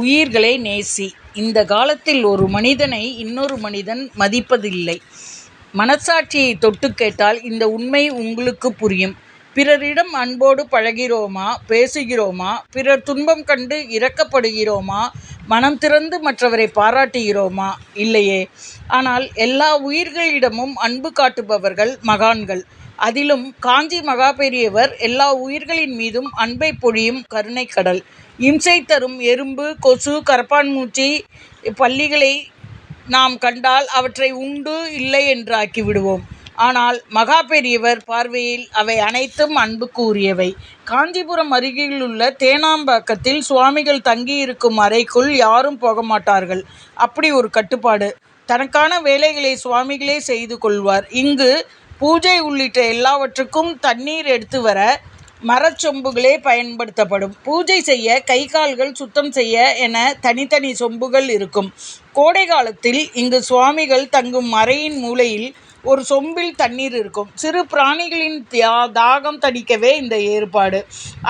உயிர்களை நேசி. இந்த காலத்தில் ஒரு மனிதனை இன்னொரு மனிதன் மதிப்பதில்லை. மனசாட்சியை தொட்டுக் கேட்டால் இந்த உண்மை உங்களுக்கு புரியும். பிறரிடம் அன்போடு பழகிறோமா, பேசுகிறோமா, பிறர் துன்பம் கண்டு இரக்கப்படுகிறோமா, மனம் திறந்து மற்றவரை பாராட்டுகிறோமா? இல்லையே. ஆனால் எல்லா உயிர்களிடமும் அன்பு காட்டுபவர்கள் மகான்கள். அதிலும் காஞ்சி மகாபெரியவர் எல்லா உயிர்களின் மீதும் அன்பை பொழியும் கருணை கடல். இம்சை தரும் எறும்பு, கொசு, கரப்பான்பூச்சி, பல்லிகளை நாம் கண்டால் அவற்றை உண்டு இல்லை என்று ஆக்கிவிடுவோம். ஆனால் மகாபெரியவர் பார்வையில் அவை அனைத்தும் அன்புக்கு உரியவை. காஞ்சிபுரம் அருகிலுள்ள தேனாம்பாக்கத்தில் சுவாமிகள் தங்கியிருக்கும் அறைக்குள் யாரும் போக மாட்டார்கள். அப்படி ஒரு கட்டுப்பாடு. தனக்கான வேலைகளை சுவாமிகளே செய்து கொள்வார். இங்கு பூஜை உள்ளிட்ட எல்லாவற்றுக்கும் தண்ணீர் எடுத்து வர மரச்சொம்புகளே பயன்படுத்தப்படும். பூஜை செய்ய, கை கால்கள் சுத்தம் செய்ய என தனித்தனி சொம்புகள் இருக்கும். கோடை காலத்தில் இங்கு சுவாமிகள் தங்கும் அறையின் மூலையில் ஒரு சொம்பில் தண்ணீர் இருக்கும். சிறு பிராணிகளின் தாகம் தணிக்கவே இந்த ஏற்பாடு.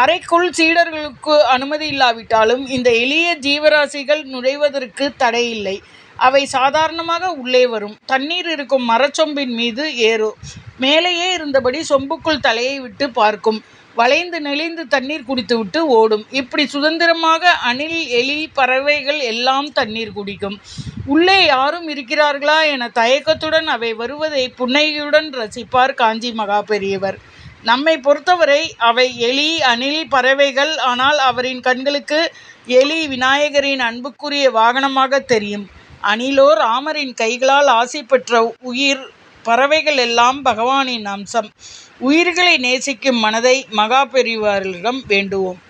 அறைக்குள் சீடர்களுக்கு அனுமதி இல்லாவிட்டாலும் இந்த எளிய ஜீவராசிகள் நுழைவதற்கு தடையில்லை. அவை சாதாரணமாக உள்ளே வரும். தண்ணீர் இருக்கும் மரச்சொம்பின் மீது ஏறும். மேலேயே இருந்தபடி சொம்புக்குள் தலையை விட்டு பார்க்கும். வளைந்து நெளிந்து தண்ணீர் குடித்துவிட்டு ஓடும். இப்படி சுதந்திரமாக அணில், எலி, பறவைகள் எல்லாம் தண்ணீர் குடிக்கும். உள்ளே யாரும் இருக்கிறார்களா என தயக்கத்துடன் அவை வருவதை புன்னகையுடன் ரசிப்பார் காஞ்சி மகாபெரியவர். நம்மை பொறுத்தவரை அவை எலி, அணில், பறவைகள். ஆனால் அவரின் கண்களுக்கு எலி விநாயகரின் அன்புக்குரிய வாகனமாக தெரியும். அணிலோ ராமரின் கைகளால் ஆசி பெற்ற உயிர். பறவைகள் எல்லாம் பகவானின் அம்சம். உயிர்களை நேசிக்கும் மனதை மகாபெரியவரிடம் வேண்டுவோம்.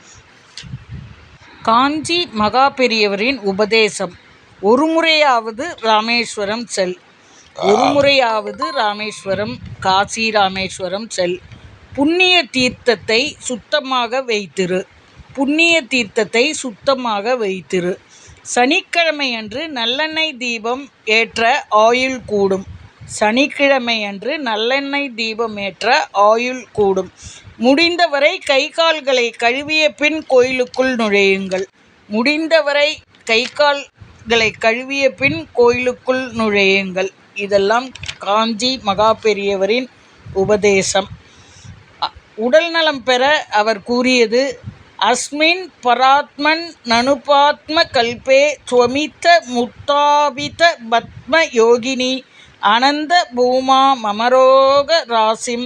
காஞ்சி மகாபெரியவரின் உபதேசம். ஒருமுறையாவது ராமேஸ்வரம் செல். ஒருமுறையாவது ராமேஸ்வரம், காசி ராமேஸ்வரம் செல். புண்ணிய தீர்த்தத்தை சுத்தமாக வைத்திரு. புண்ணிய தீர்த்தத்தை சுத்தமாக வைத்திரு. சனிக்கிழமையன்று நல்லெண்ணெய் தீபம் ஏற்ற ஆயுள் கூடும். சனிக்கிழமையன்று நல்லெண்ணெய் தீபம் ஏற்ற ஆயுள் கூடும். முடிந்தவரை கை கால்களை கழுவிய பின் கோயிலுக்குள் நுழையுங்கள். முடிந்தவரை கை கால்களை கழுவிய பின் கோயிலுக்குள் நுழையுங்கள். இதெல்லாம் காஞ்சி மகாபெரியவரின் உபதேசம். உடல் நலம் பெற அவர் கூறியது: அஸ்மின் பராத்மன் நனுபாத்ம கல்பே ஸ்வமித்த முத்தாபித பத்ம யோகினி அனந்த பூமா மமரோக ராசிம்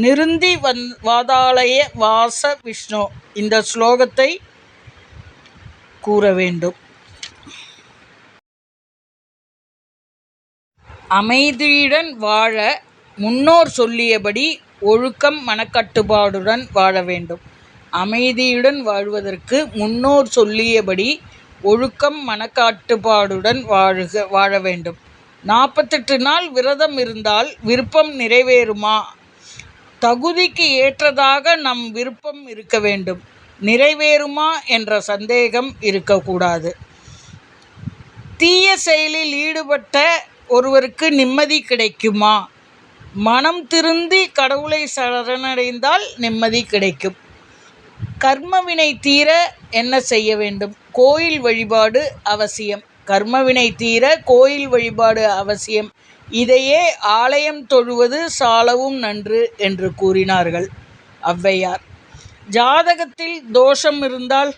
நிருந்தி வாதாலய வாச விஷ்ணு. இந்த ஸ்லோகத்தை கூற வேண்டும். அமைதியுடன் வாழ முன்னோர் சொல்லியபடி ஒழுக்கம் மனக்கட்டுப்பாடுடன் வாழ வேண்டும். அமைதியுடன் வாழ்வதற்கு முன்னோர் சொல்லியபடி ஒழுக்கம் மனக்கட்டுப்பாடுடன் வாழ வேண்டும். 48 நாள் விரதம் இருந்தால் விருப்பம் நிறைவேறுமா? தகுதிக்கு ஏற்றதாக நம் விருப்பம் இருக்க வேண்டும். நிறைவேறுமா என்ற சந்தேகம் இருக்கக்கூடாது. தீய செயலில் ஈடுபட்ட ஒருவருக்கு நிம்மதி கிடைக்குமா? மனம் திருந்தி கடவுளை சரணடைந்தால் நிம்மதி கிடைக்கும். கர்மவினை தீர என்ன செய்ய வேண்டும்? கோயில் வழிபாடு அவசியம். கர்மவினை தீர கோயில் வழிபாடு அவசியம். இதையே ஆலயம் தொழுவது சாலவும் நன்று என்று கூறினார்கள் ஔவையார். ஜாதகத்தில் தோஷம் இருந்தால்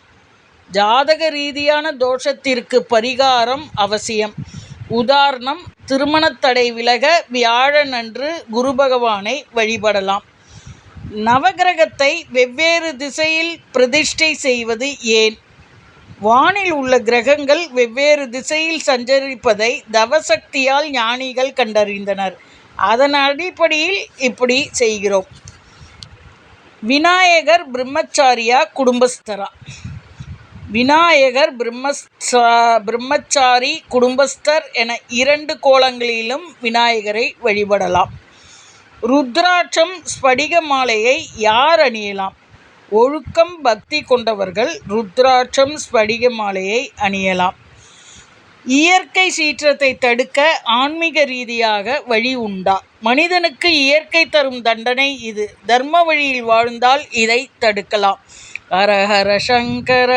ஜாதக ரீதியான தோஷத்திற்கு பரிகாரம் அவசியம். உதாரணம், திருமணத்தடை விலக வியாழனன்று குரு பகவானை வழிபடலாம். நவகிரகத்தை வெவ்வேறு திசையில் பிரதிஷ்டை செய்வது ஏன்? வானில் உள்ள கிரகங்கள் வெவ்வேறு திசையில் சஞ்சரிப்பதை தவசக்தியால் ஞானிகள் கண்டறிந்தனர். அதன் அடிப்படையில் இப்படி செய்கிறோம். விநாயகர் பிரம்மச்சாரியா, குடும்பஸ்தரா? விநாயகர் பிரம்மச்சாரி, குடும்பஸ்தர் என 2 கோலங்களிலும் விநாயகரை வழிபடலாம். ருத்ராட்சம், ஸ்படிக மாலையை யார் அணியலாம்? ஒழுக்கம், பக்தி கொண்டவர்கள் ருத்ராட்சம், ஸ்படிக மாலையை அணியலாம். இயற்கை சீற்றத்தை தடுக்க ஆன்மீக ரீதியாக வழி உண்டா? மனிதனுக்கு இயற்கை தரும் தண்டனை இது. தர்ம வழியில் வாழ்ந்தால் இதை தடுக்கலாம். ஹர ஹர சங்கர